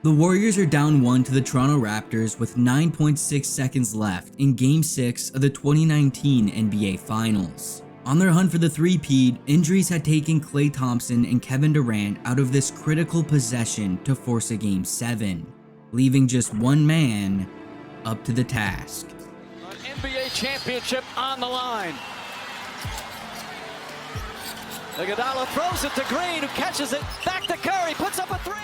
The Warriors are down 1 to the Toronto Raptors with 9.6 seconds left in Game 6 of the 2019 NBA Finals. On their hunt for the three-peat, injuries had taken Klay Thompson and Kevin Durant out of this critical possession to force a Game 7, leaving just one man up to the task. An NBA championship on the line. Iguodala throws it to Green, who catches it, back to Curry, puts up a three.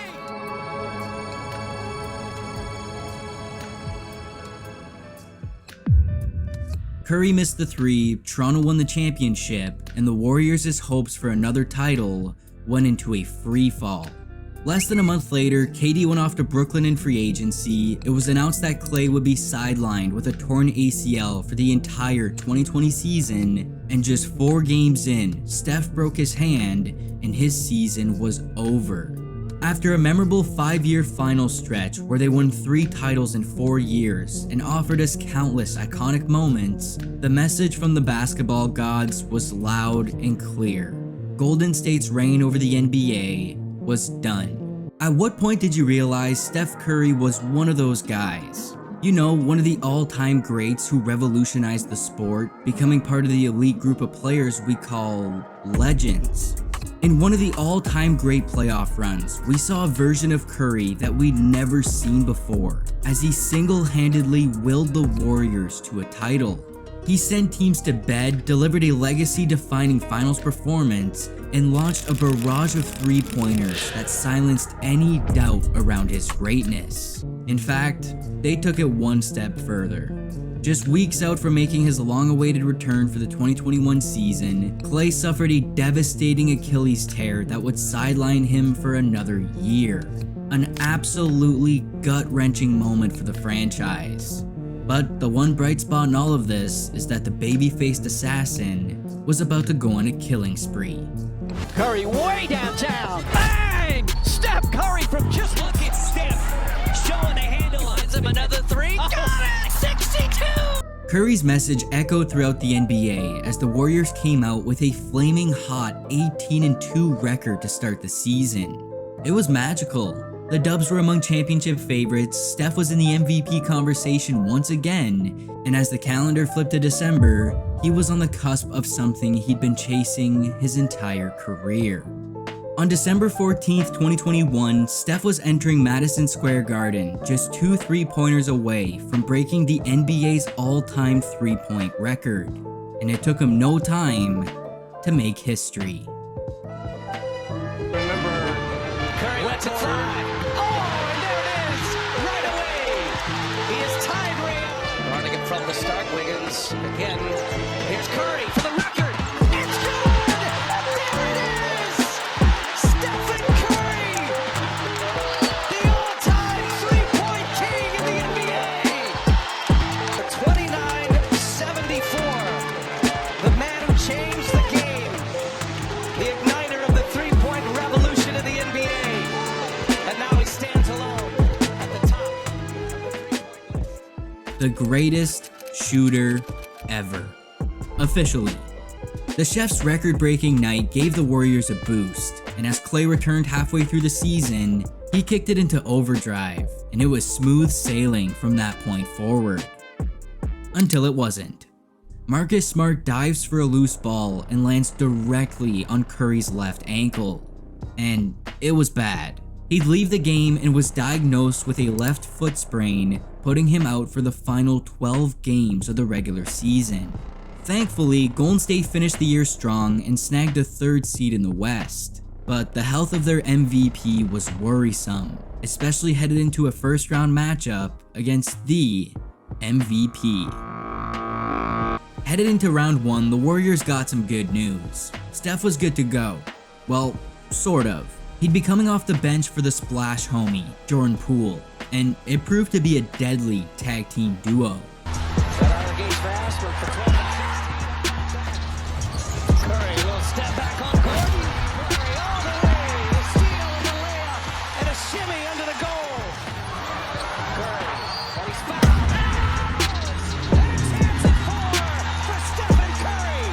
Curry missed the three, Toronto won the championship, and the Warriors' hopes for another title went into a free fall. Less than a month later, KD went off to Brooklyn in free agency. It was announced that Klay would be sidelined with a torn ACL for the entire 2020 season, and just 4 games in, Steph broke his hand and his season was over. After a memorable 5-year final stretch where they won 3 titles in 4 years and offered us countless iconic moments, the message from the basketball gods was loud and clear. Golden State's reign over the NBA was done. At what point did you realize Steph Curry was one of those guys? You know, one of the all-time greats who revolutionized the sport, becoming part of the elite group of players we call legends. In one of the all-time great playoff runs, we saw a version of Curry that we'd never seen before, as he single-handedly willed the Warriors to a title. He sent teams to bed, delivered a legacy-defining finals performance, and launched a barrage of three-pointers that silenced any doubt around his greatness. In fact, they took it one step further. Just weeks out from making his long-awaited return for the 2021 season, Klay suffered a devastating Achilles tear that would sideline him for another year. An absolutely gut-wrenching moment for the franchise. But the one bright spot in all of this is that the baby-faced assassin was about to go on a killing spree. Curry way downtown. Bang! Steph Curry from just look at Steph showing the handle. Lines him another three. Got it! 62! Curry's message echoed throughout the NBA as the Warriors came out with a flaming hot 18-2 record to start the season. It was magical. The Dubs were among championship favorites, Steph was in the MVP conversation once again, and as the calendar flipped to December, he was on the cusp of something he'd been chasing his entire career. On December 14th, 2021, Steph was entering Madison Square Garden, just 2 three-pointers away from breaking the NBA's all-time three-point record, and it took him no time to make history. Remember, Curry went to try. From the start, Wiggins again. Here's Curry for the record. It's good! There it is! Stephen Curry! The all-time three-point king in the NBA! 29-74. The man who changed the game. The igniter of the three-point revolution in the NBA. And now he stands alone at the top of the three-point list. The greatest shooter ever. Officially. The Chef's record-breaking night gave the Warriors a boost, and as Klay returned halfway through the season, he kicked it into overdrive, and it was smooth sailing from that point forward. Until it wasn't. Marcus Smart dives for a loose ball and lands directly on Curry's left ankle, and it was bad. He'd leave the game and was diagnosed with a left foot sprain, putting him out for the final 12 games of the regular season. Thankfully, Golden State finished the year strong and snagged a 3rd seed in the West, but the health of their MVP was worrisome, especially headed into a first-round matchup against the MVP. Headed into round 1, the Warriors got some good news. Steph was good to go. Well, sort of. He'd be coming off the bench for the splash homie, Jordan Poole, and it proved to be a deadly tag team duo. Curry will step back on Gordon. Curry all the way. A steal and a layup and a shimmy under the goal. Curry, and he's fouled. That's hands of 4 for Stephen Curry.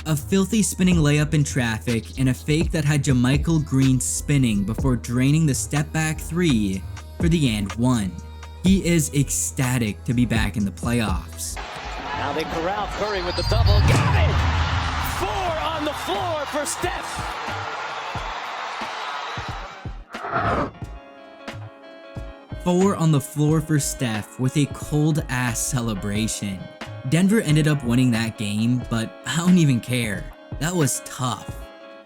A filthy spinning layup in traffic, and a fake that had JaMychal Green spinning before draining the step back three for the and one. He is ecstatic to be back in the playoffs. Now they corral Curry with the double. Got it! 4 on the floor for Steph. 4 on the floor for Steph with a cold-ass celebration. Denver ended up winning that game, but I don't even care. That was tough.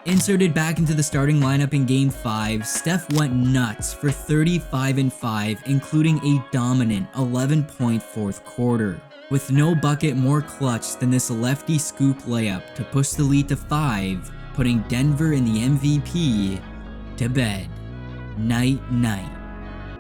Inserted back into the starting lineup in Game 5, Steph went nuts for 35 and 5, including a dominant 11-point fourth quarter. With no bucket more clutch than this lefty scoop layup to push the lead to 5, putting Denver in the MVP to bed. Night, night.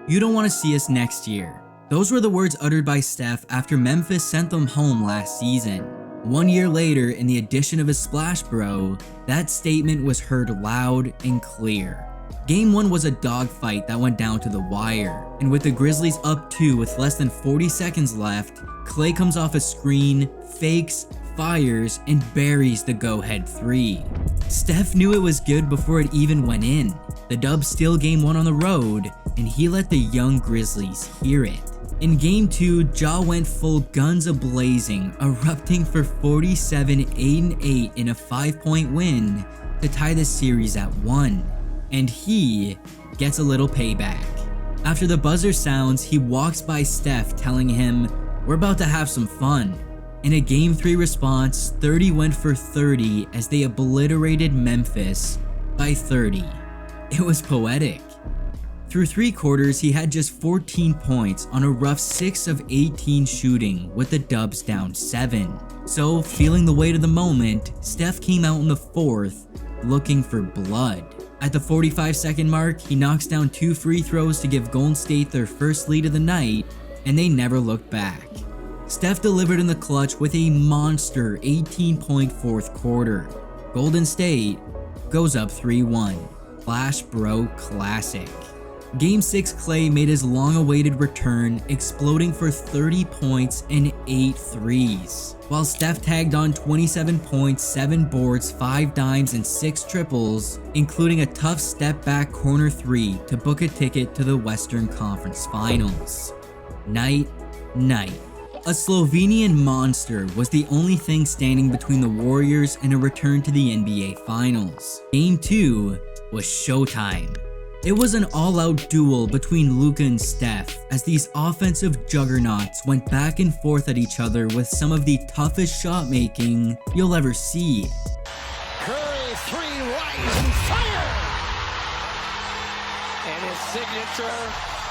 You don't want to see us next year. Those were the words uttered by Steph after Memphis sent them home last season. 1 year later, in the addition of his Splash Bro, that statement was heard loud and clear. Game 1 was a dogfight that went down to the wire, and with the Grizzlies up 2 with less than 40 seconds left, Clay comes off a screen, fakes, fires, and buries the go-ahead 3. Steph knew it was good before it even went in. The Dubs steal Game 1 on the road, and he let the young Grizzlies hear it. In Game 2, Ja went full guns a-blazing, erupting for 47, 8-8 in a 5-point win to tie the series at 1. And he gets a little payback. After the buzzer sounds, he walks by Steph telling him, "We're about to have some fun." In a Game 3 response, 30 went for 30 as they obliterated Memphis by 30. It was poetic. Through 3 quarters, he had just 14 points on a rough 6 of 18 shooting with the Dubs down 7. So, feeling the weight of the moment, Steph came out in the 4th looking for blood. At the 45-second mark, he knocks down 2 free throws to give Golden State their first lead of the night, and they never looked back. Steph delivered in the clutch with a monster 18-point fourth quarter. Golden State goes up 3-1. Splash Bro classic. Game 6 Clay made his long-awaited return, exploding for 30 points and 8 threes, while Steph tagged on 27 points, 7 boards, 5 dimes, and 6 triples, including a tough step-back corner 3 to book a ticket to the Western Conference Finals. Night, night. A Slovenian monster was the only thing standing between the Warriors and a return to the NBA Finals. Game 2 was showtime. It was an all-out duel between Luka and Steph as these offensive juggernauts went back and forth at each other with some of the toughest shot making you'll ever see. Curry, 3, rise and fire! And his signature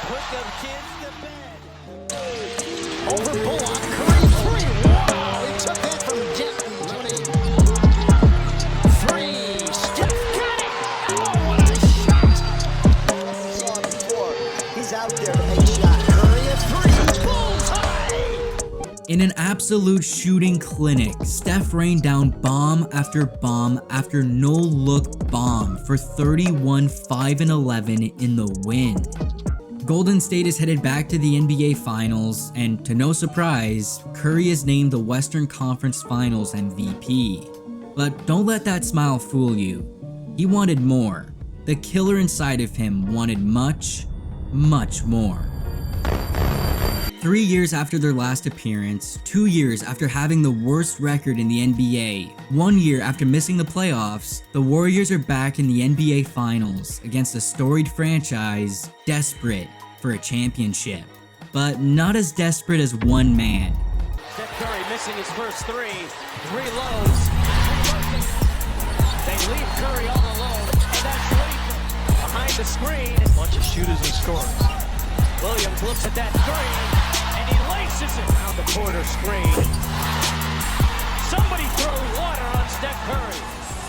put the kids to bed. Over Bullock, Curry, 3, wow! He took that from Jeff Looney. 3, Steph got it! Oh, what a shot! Saw it before. He's out there to make shots. Curry, a 3, bullseye! In an absolute shooting clinic, Steph rained down bomb after no-look bomb for 31, 5, and 11 in the win. Golden State is headed back to the NBA Finals, and to no surprise, Curry is named the Western Conference Finals MVP. But don't let that smile fool you. He wanted more. The killer inside of him wanted much, much more. 3 years after their last appearance, 2 years after having the worst record in the NBA, 1 year after missing the playoffs, the Warriors are back in the NBA Finals against a storied franchise desperate for a championship. But not as desperate as one man. Steph Curry missing his first 3 lows. They leave Curry all alone, and that's Latham behind the screen. A bunch of shooters and scorers. Williams looks at that 3. And he laces it around the corner screen. Somebody throw water on Steph Curry.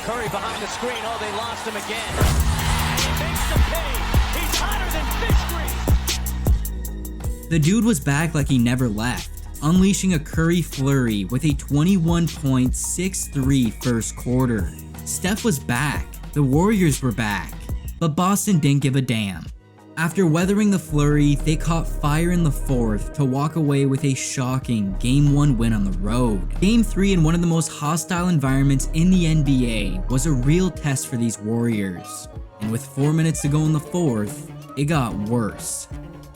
Curry behind the screen. Oh, they lost him again. And he makes them pay. He's hotter than fish grease. The dude was back like he never left, unleashing a Curry flurry with a 21-point 6-3 first quarter. Steph was back. The Warriors were back. But Boston didn't give a damn. After weathering the flurry, they caught fire in the fourth to walk away with a shocking Game 1 win on the road. Game 3 in one of the most hostile environments in the NBA was a real test for these Warriors. And with 4 minutes to go in the fourth, it got worse.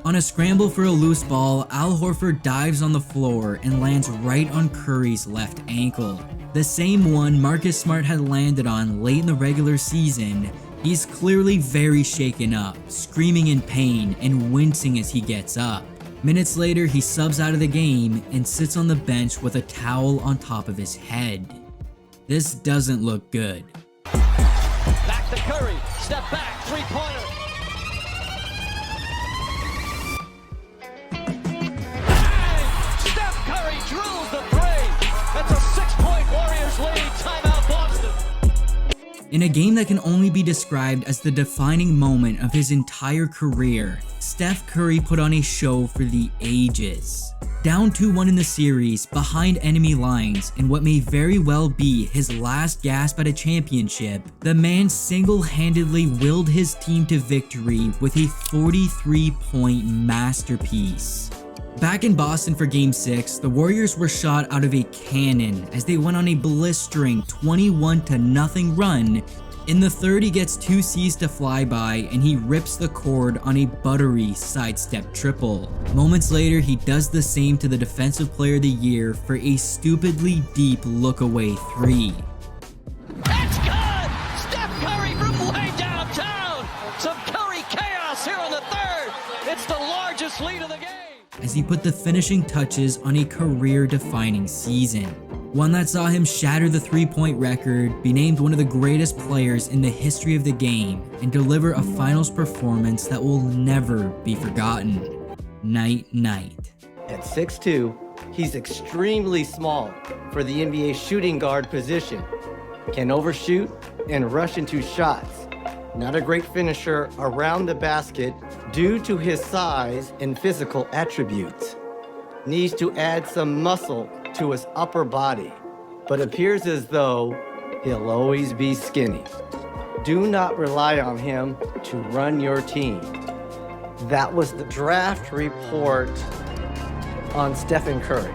On a scramble for a loose ball, Al Horford dives on the floor and lands right on Curry's left ankle. The same one Marcus Smart had landed on late in the regular season. He's clearly very shaken up, screaming in pain and wincing as he gets up. Minutes later, he subs out of the game and sits on the bench with a towel on top of his head. This doesn't look good. Back to Curry. Step back. Three-pointer. Bang! Steph Curry drills the three. That's a 6-point Warriors lead. Timeout Boston. In a game that can only be described as the defining moment of his entire career, Steph Curry put on a show for the ages. Down 2-1 in the series, behind enemy lines, in what may very well be his last gasp at a championship, the man single-handedly willed his team to victory with a 43-point masterpiece. Back in Boston for Game 6, the Warriors were shot out of a cannon as they went on a blistering 21-0 run. In the third, he gets 2 C's to fly by and he rips the cord on a buttery sidestep triple. Moments later, he does the same to the Defensive Player of the Year for a stupidly deep look-away 3. That's good! Steph Curry from way downtown! Some Curry chaos here in the third! It's the largest lead of the game! As he put the finishing touches on a career-defining season. One that saw him shatter the 3-point record, be named one of the greatest players in the history of the game, and deliver a finals performance that will never be forgotten. Night, night. At 6'2", he's extremely small for the NBA shooting guard position. Can overshoot and rush into shots. Not a great finisher around the basket due to his size and physical attributes. Needs to add some muscle to his upper body, but appears as though he'll always be skinny. Do not rely on him to run your team. That was the draft report on Stephen Curry.